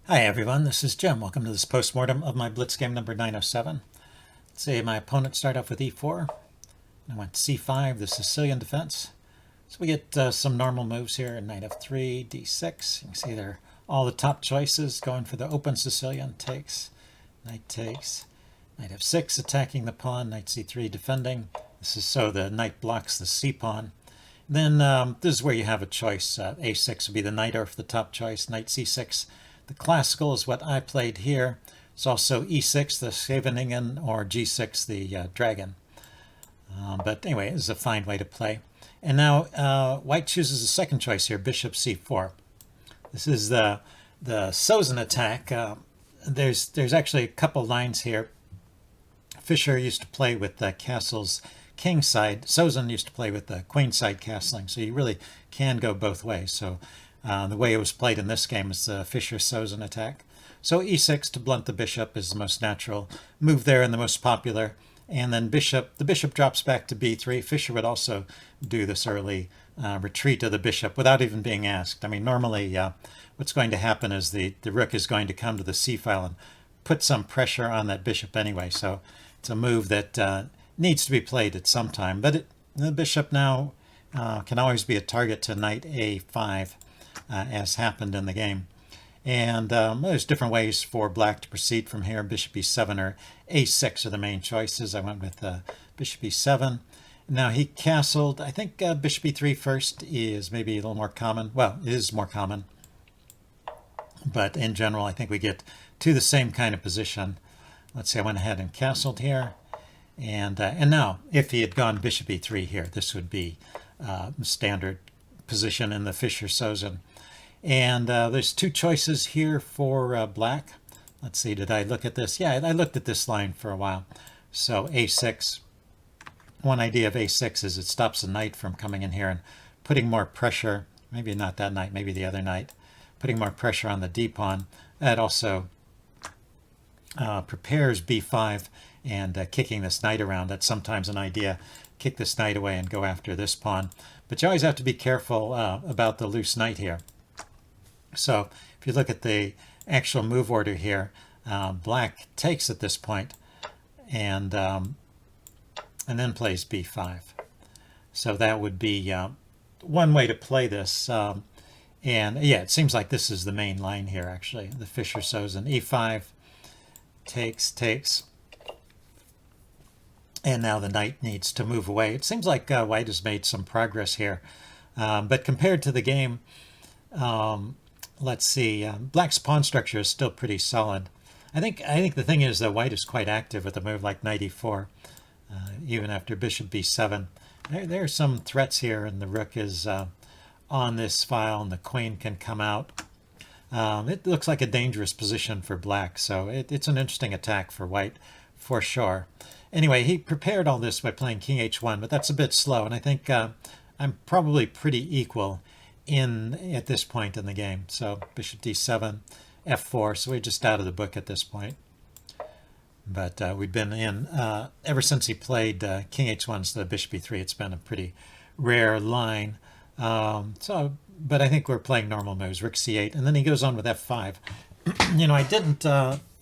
Hi everyone, this is Jim. Welcome to this postmortem of my Blitz game number 907. Let's see, my opponent started off with e4. I went c5, the Sicilian defense. So we get some normal moves here, knight f3, d6. You can see there all the top choices going for the open Sicilian. Takes, knight f6, attacking the pawn, knight c3, defending. This is so the knight blocks the c pawn. Then this is where you have a choice. a6 would be the knight or the top choice, knight c6. The classical is what I played here. It's also e6, the Scheveningen, or g6, the dragon. But anyway, it's a fine way to play. And now white chooses a second choice here, bishop c4. This is the Sozin attack. There's actually a couple lines here. Fischer used to play with the castle's king side. Sozin used to play with the queen side castling. So you really can go both ways. So the way it was played in this game is the Fischer-Sozin attack. So e6 to blunt the bishop is the most natural move there and the most popular. And then the bishop drops back to b3. Fischer would also do this early retreat of the bishop without even being asked. I mean, normally what's going to happen is the rook is going to come to the c file and put some pressure on that bishop anyway. So it's a move that needs to be played at some time. But the bishop now can always be a target to knight a5. As happened in the game. And there's different ways for black to proceed from here. Bishop e7 or a6 are the main choices. I went with bishop e7. Now he castled. I think bishop e3 first is maybe a little more common. Well, it is more common. But in general, I think we get to the same kind of position. Let's see, I went ahead and castled here. And now, if he had gone bishop e3 here, this would be standard position in the Fischer-Sozin. And there's two choices here for black. Let's see, did I look at this? Yeah, I looked at this line for a while. So a6, one idea of a6 is it stops the knight from coming in here and putting more pressure, maybe not that knight, maybe the other knight, putting more pressure on the d pawn. That also prepares b5 and kicking this knight around. That's sometimes an idea. Kick this knight away and go after this pawn. But you always have to be careful about the loose knight here. So if you look at the actual move order here, black takes at this point and then plays b5. So that would be one way to play this. And yeah, it seems like this is the main line here, actually. The Fischer-Sozin e5 takes. And now the knight needs to move away. It seems like white has made some progress here. But compared to the game, let's see, black's pawn structure is still pretty solid. I think the thing is that white is quite active with a move like knight e4, even after bishop b7. There are some threats here, and the rook is on this file, and the queen can come out. It looks like a dangerous position for black, so it's an interesting attack for white, for sure. Anyway, he prepared all this by playing king h1, but that's a bit slow, and I think I'm probably pretty equal at this point in the game. So bishop d7, f4, so we're just out of the book at this point. But we've been in, ever since he played king h1 instead of bishop e3, it's been a pretty rare line. But I think we're playing normal moves, rook c8, and then he goes on with f5. You know, I didn't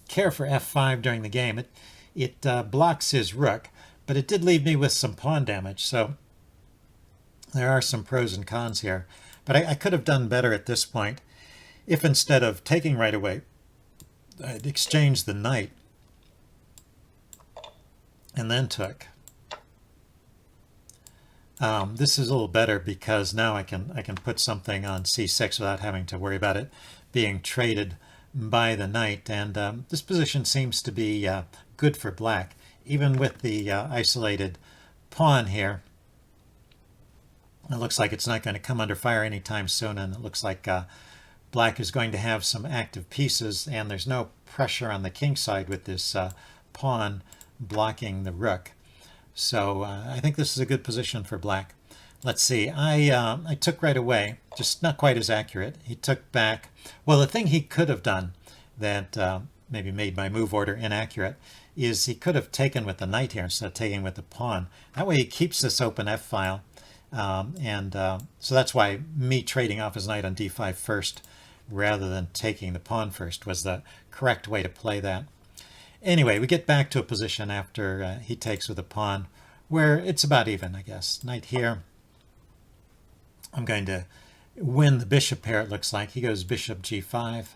care for f5 during the game. It blocks his rook, but it did leave me with some pawn damage, so there are some pros and cons here. But I could have done better at this point if instead of taking right away, I'd exchanged the knight and then took. This is a little better because now I can put something on c6 without having to worry about it being traded by the knight. And this position seems to be good for black, even with the isolated pawn here. It looks like it's not going to come under fire anytime soon, and it looks like black is going to have some active pieces, and there's no pressure on the king side with this pawn blocking the rook. So I think this is a good position for black. Let's see, I took right away, just not quite as accurate. He took back. Well, the thing he could have done that maybe made my move order inaccurate is he could have taken with the knight here instead of taking with the pawn. That way he keeps this open f-file. So that's why me trading off his knight on d5 first rather than taking the pawn first was the correct way to play that. Anyway, we get back to a position after he takes with a pawn where it's about even, I guess. Knight here. I'm going to win the bishop here, it looks like. He goes bishop g5,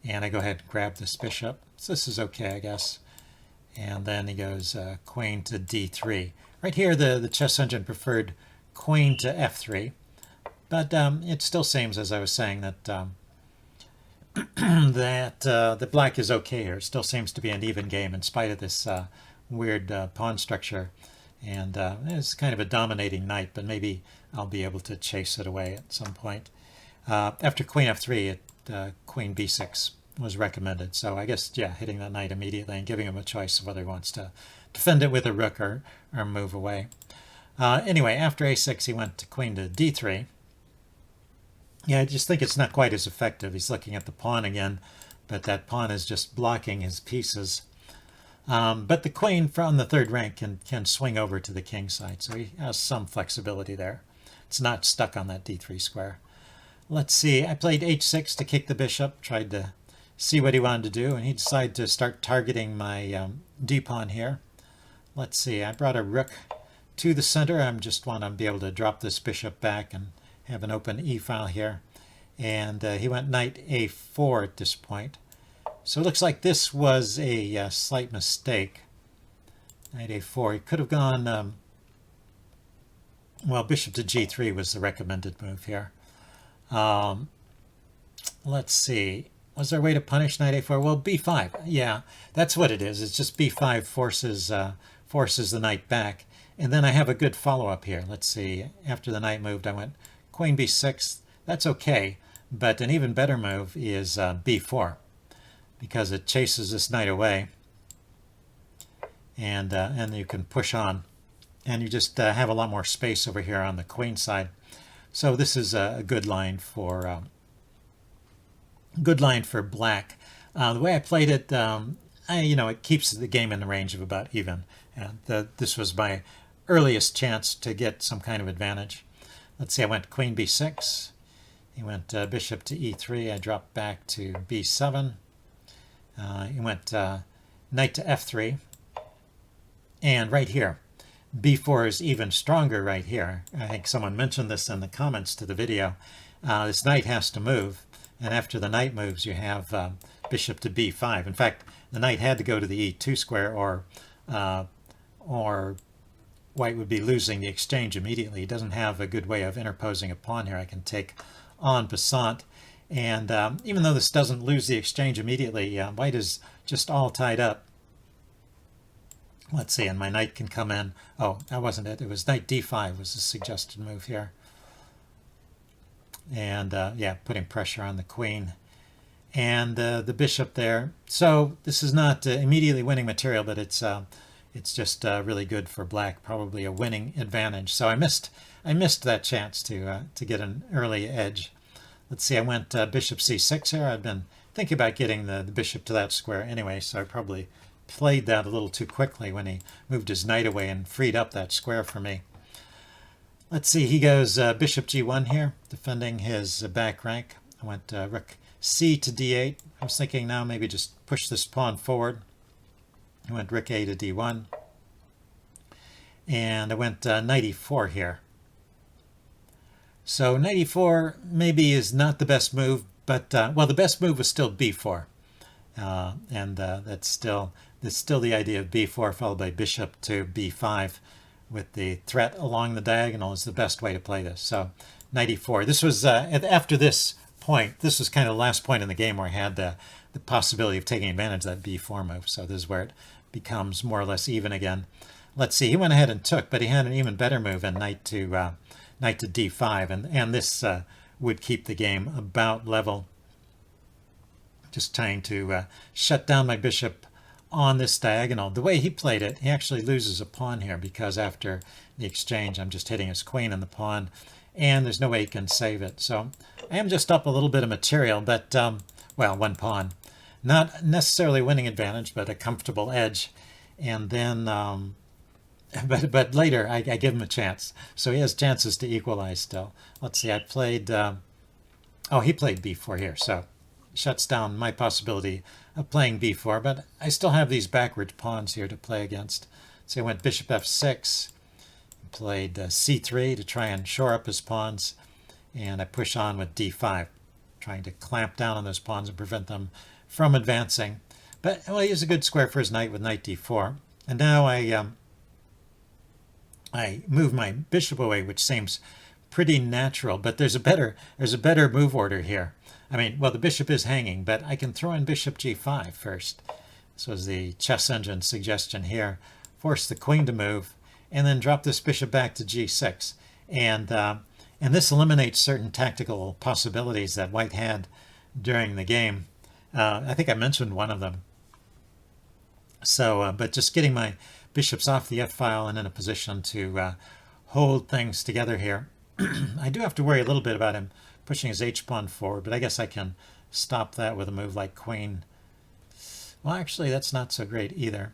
and I go ahead and grab this bishop. So this is okay, I guess. And then he goes queen to d3. Right here, the chess engine preferred queen to f3, but it still seems, as I was saying, that the black is okay here. It still seems to be an even game in spite of this weird pawn structure. And it's kind of a dominating knight, but maybe I'll be able to chase it away at some point. After queen f3, queen b6 was recommended. So I guess, yeah, hitting that knight immediately and giving him a choice of whether he wants to defend it with a rook or move away. Anyway, after a6, he went to queen to d3. Yeah, I just think it's not quite as effective. He's looking at the pawn again, but that pawn is just blocking his pieces. But the queen from the third rank can swing over to the king side, so he has some flexibility there. It's not stuck on that d3 square. Let's see, I played h6 to kick the bishop, tried to see what he wanted to do, and he decided to start targeting my d-pawn here. Let's see, I brought a rook to the center. I just want to be able to drop this bishop back and have an open e-file here. And he went knight a4 at this point. So it looks like this was a slight mistake. Knight a4. He could have gone, well, bishop to g3 was the recommended move here. Let's see. Was there a way to punish knight a4? Well, b5. Yeah, that's what it is. It's just b5 forces the knight back. And then I have a good follow-up here. Let's see. After the knight moved, I went queen b6. That's okay. But an even better move is b4. Because it chases this knight away, and you can push on, and you just have a lot more space over here on the queen side. So this is a good line for black. The way I played it, it keeps the game in the range of about even. And this was my earliest chance to get some kind of advantage. Let's see, I went queen b6. He went bishop to e3. I dropped back to b7. He went knight to f3, and right here, b4 is even stronger right here. I think someone mentioned this in the comments to the video. This knight has to move, and after the knight moves, you have bishop to b5. In fact, the knight had to go to the e2 square, or white would be losing the exchange immediately. He doesn't have a good way of interposing a pawn here. I can take en passant. And even though this doesn't lose the exchange immediately, white is just all tied up. Let's see, and my knight can come in. Oh, that wasn't it. It was knight d5 was the suggested move here. And yeah, putting pressure on the queen. And the bishop there. So this is not immediately winning material, but it's just really good for black, probably a winning advantage. So I missed that chance to get an early edge. Let's see, I went bishop c6 here. I've been thinking about getting the bishop to that square anyway, so I probably played that a little too quickly when he moved his knight away and freed up that square for me. Let's see, he goes bishop g1 here, defending his back rank. I went rook c to d8. I was thinking now maybe just push this pawn forward. I went rook a to d1. And I went knight e4 here. So knight e4 maybe is not the best move, but well, the best move was still b4, and that's still the idea of b4 followed by bishop to b5, with the threat along the diagonal is the best way to play this. So knight e4. This was after this point. This was kind of the last point in the game where I had the possibility of taking advantage of that b4 move. So this is where it becomes more or less even again. Let's see. He went ahead and took, but he had an even better move in knight to d5, and this would keep the game about level. Just trying to shut down my bishop on this diagonal. The way he played it, he actually loses a pawn here because after the exchange, I'm just hitting his queen and the pawn, and there's no way he can save it. So I am just up a little bit of material, but, well, one pawn. Not necessarily winning advantage, but a comfortable edge. And then, but later I give him a chance. So he has chances to equalize still. Let's see, I played Oh, he played b4 here, so shuts down my possibility of playing b4, but I still have these backward pawns here to play against. So he went bishop f6, played c3 to try and shore up his pawns, and I push on with d5, trying to clamp down on those pawns and prevent them from advancing. But well, he has a good square for his knight with knight d4, and now I move my bishop away, which seems pretty natural, but there's a better move order here. I mean, well, the bishop is hanging, but I can throw in bishop g5 first. This was the chess engine suggestion here. Force the queen to move, and then drop this bishop back to g6. And this eliminates certain tactical possibilities that white had during the game. I think I mentioned one of them. So, but just getting my bishops off the f-file and in a position to hold things together here. I do have to worry a little bit about him pushing his h-pawn forward, but I guess I can stop that with a move like queen. Well, actually, that's not so great either.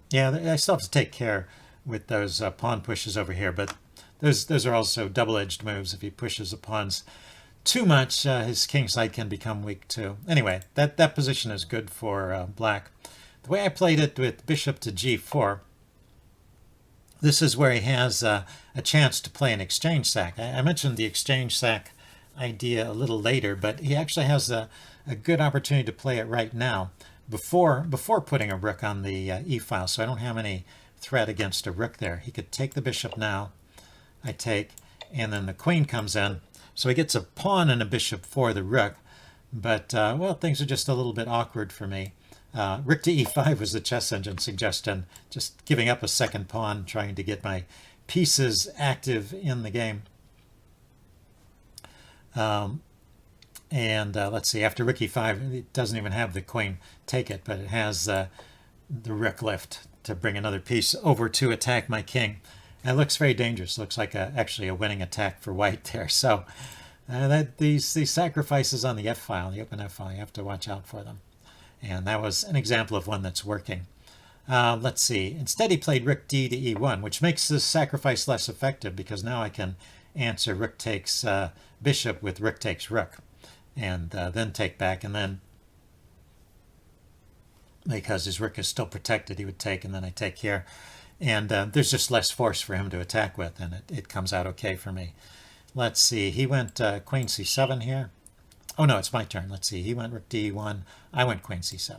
Yeah, I still have to take care with those pawn pushes over here, but those are also double-edged moves. If he pushes the pawns too much, his king side can become weak too. Anyway, that position is good for black. The way I played it with bishop to g4, this is where he has a chance to play an exchange sack. I mentioned the exchange sack idea a little later, but he actually has a good opportunity to play it right now before putting a rook on the e-file, so I don't have any threat against a rook there. He could take the bishop now. I take, and then the queen comes in. So he gets a pawn and a bishop for the rook, but, well, things are just a little bit awkward for me. Rook to e5 was the chess engine suggestion, just giving up a second pawn, trying to get my pieces active in the game. Let's see, after rook e5, it doesn't even have the queen take it, but it has the rook lift to bring another piece over to attack my king. And it looks very dangerous. It looks like actually a winning attack for white there. So these sacrifices on the f-file, the open f-file, you have to watch out for them. And that was an example of one that's working. Let's see. Instead, he played rook d to e1, which makes this sacrifice less effective because now I can answer rook takes bishop with rook takes rook, and then take back, and then because his rook is still protected, he would take, and then I take here. And there's just less force for him to attack with, and it comes out okay for me. Let's see. He went queen c7 here. Oh, no, it's my turn. Let's see. He went rook d1. I went queen c7.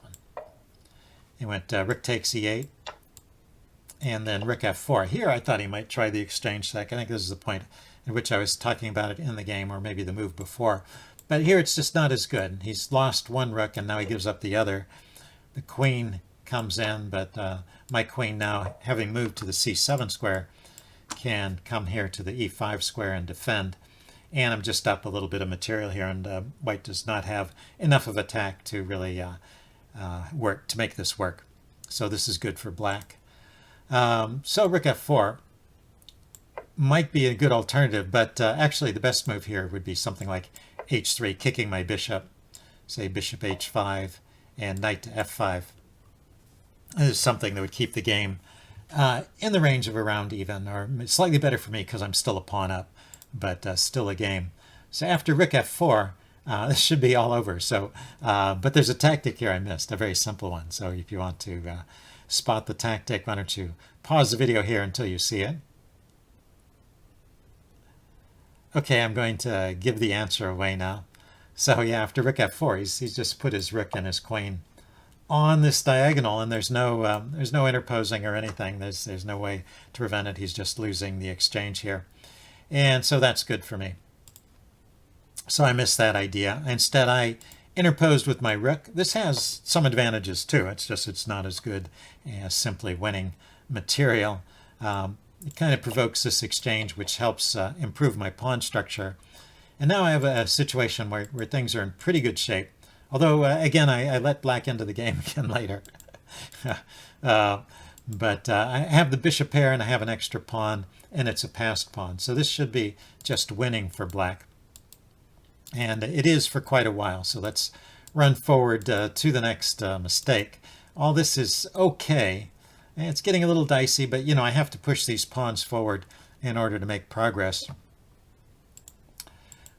He went rook takes e8, and then rook f4. Here, I thought he might try the exchange sack. I think this is the point in which I was talking about it in the game, or maybe the move before. But here, it's just not as good. He's lost one rook, and now he gives up the other. The queen comes in, but my queen now, having moved to the c7 square, can come here to the e5 square and defend. And I'm just up a little bit of material here, and white does not have enough of attack to really work, to make this work. So this is good for black. So rook f4 might be a good alternative, but actually the best move here would be something like h3, kicking my bishop, say bishop h5, and knight to f5. This is something that would keep the game in the range of around even, or slightly better for me because I'm still a pawn up, but still a game. So after rook f4, this should be all over. So, but there's a tactic here I missed, a very simple one. So if you want to spot the tactic, why don't you pause the video here until you see it. Okay, I'm going to give the answer away now. So yeah, after rook f4, he's just put his rook and his queen on this diagonal, and there's no interposing or anything. There's no way to prevent it. He's just losing the exchange here, and so that's good for me. So I missed that idea. Instead, I interposed with my rook. This has some advantages too. It's just it's not as good as simply winning material. It kind of provokes this exchange, which helps improve my pawn structure. And now I have a situation where things are in pretty good shape. Although, again, I let black into the game again later. But I have the bishop pair and I have an extra pawn, and it's a passed pawn. So this should be just winning for black. And it is for quite a while. So let's run forward to the next mistake. All this is okay. It's getting a little dicey, but, you know, I have to push these pawns forward in order to make progress.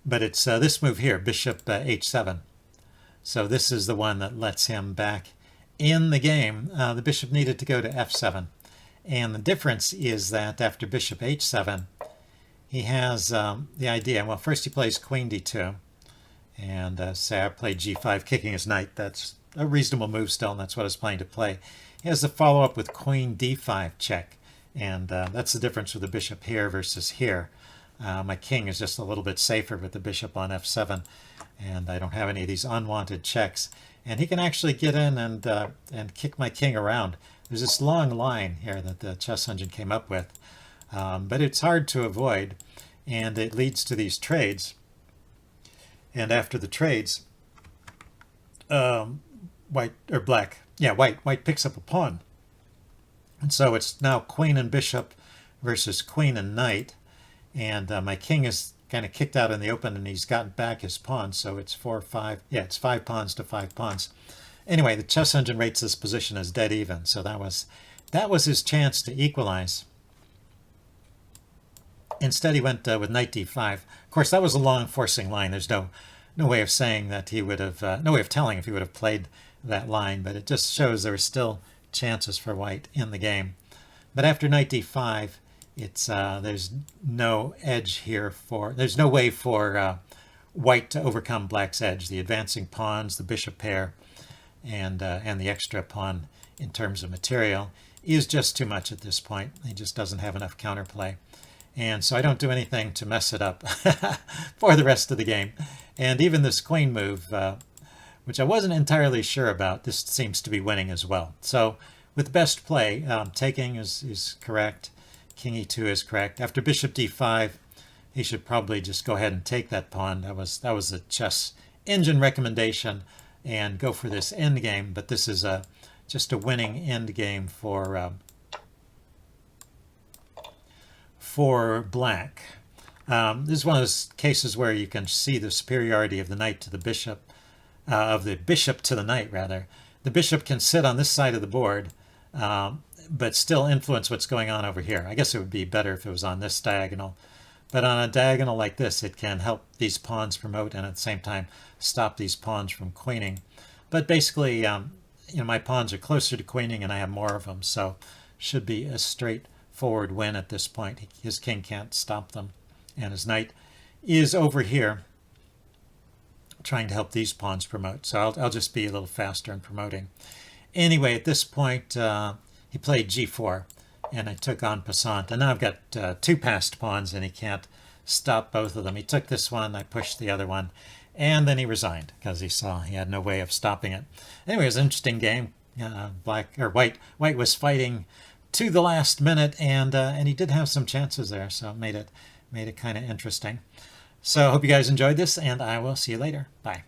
But it's this move here, bishop h7. So this is the one that lets him back in the game. The bishop needed to go to f7. And the difference is that after bishop h7, he has the idea, well, first he plays queen d2. And say I played g5, kicking his knight. That's a reasonable move still, and that's what I was planning to play. He has the follow-up with queen d5 check. And that's the difference with the bishop here versus here. My king is just a little bit safer with the bishop on f7. And I don't have any of these unwanted checks. And he can actually get in and kick my king around. There's this long line here that the chess engine came up with. But it's hard to avoid. And it leads to these trades. And after the trades, white picks up a pawn. And so it's now queen and bishop versus queen and knight. And my king is kind of kicked out in the open, and he's gotten back his pawn. So it's 4-5. Yeah, it's 5 pawns to 5 pawns. Anyway, the chess engine rates this position as dead even. So that was his chance to equalize. Instead, he went with knight d5. Of course, that was a long forcing line. There's no way of saying that he would have, no way of telling if he would have played that line, but it just shows there were still chances for white in the game. But after knight d5, it's there's no edge here there's no way for white to overcome black's edge. The advancing pawns, the bishop pair, and the extra pawn in terms of material is just too much at this point. He just doesn't have enough counterplay. And so I don't do anything to mess it up for the rest of the game. And even this queen move, which I wasn't entirely sure about, this seems to be winning as well. So with best play, taking is correct. King e2 is correct. After bishop d5, he should probably just go ahead and take that pawn. That was the chess engine recommendation, and go for this end game. But this is just a winning end game for black. This is one of those cases where you can see the superiority of the knight to the bishop, of the bishop to the knight, rather. The bishop can sit on this side of the board, but still influence what's going on over here. I guess it would be better if it was on this diagonal. But on a diagonal like this, it can help these pawns promote and at the same time stop these pawns from queening. But basically, my pawns are closer to queening and I have more of them, so should be a straightforward win at this point. His king can't stop them. And his knight is over here trying to help these pawns promote. So I'll just be a little faster in promoting. Anyway, at this point, he played g4, and I took en passant. And now I've got 2 passed pawns, and he can't stop both of them. He took this one, I pushed the other one, and then he resigned because he saw he had no way of stopping it. Anyway, it was an interesting game. White was fighting to the last minute, and he did have some chances there, so it made it kind of interesting. So I hope you guys enjoyed this, and I will see you later. Bye.